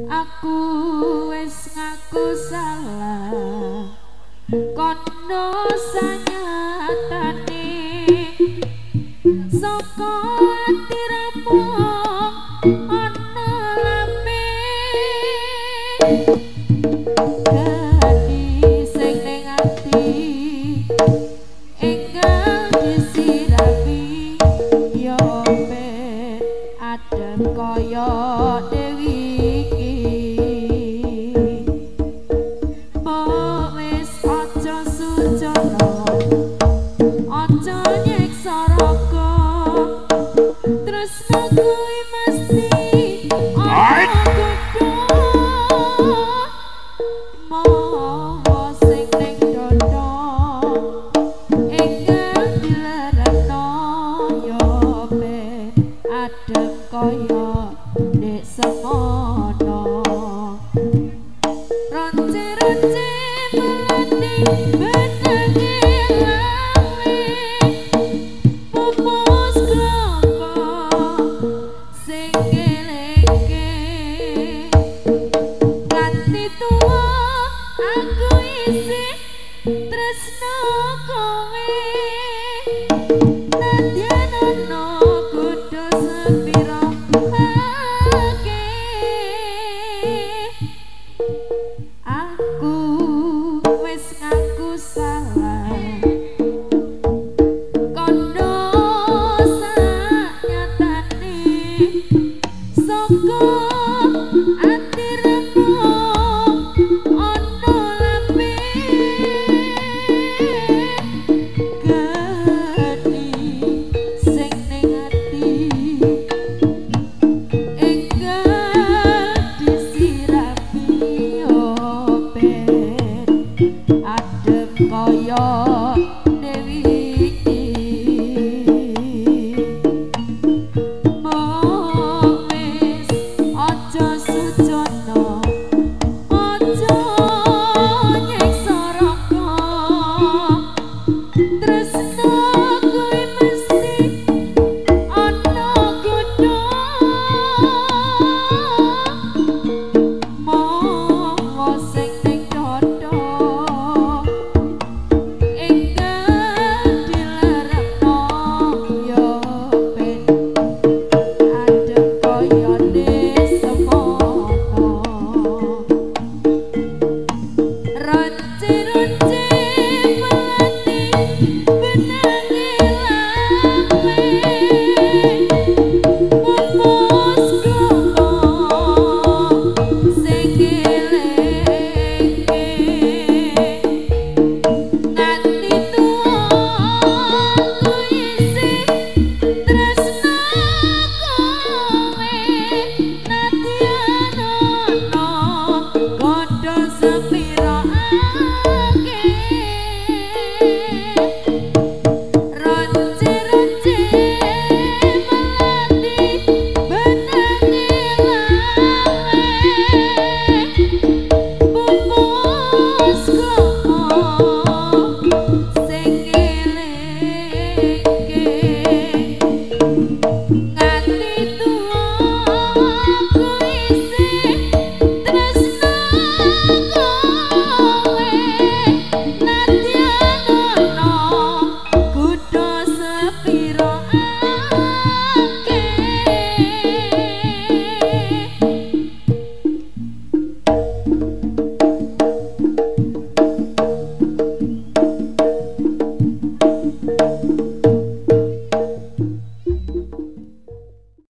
Aku wis ngaku salah kono sanyatane saka ati rampung ana lambe dadi sing ning ati enggal disirapi yo ben adem kaya dewi iki mbok wis aja sujono aja nyiksa raga tresno kuwi mesti ana kudu mawa sing ning dodo enggal dilereno yo ben adem kaya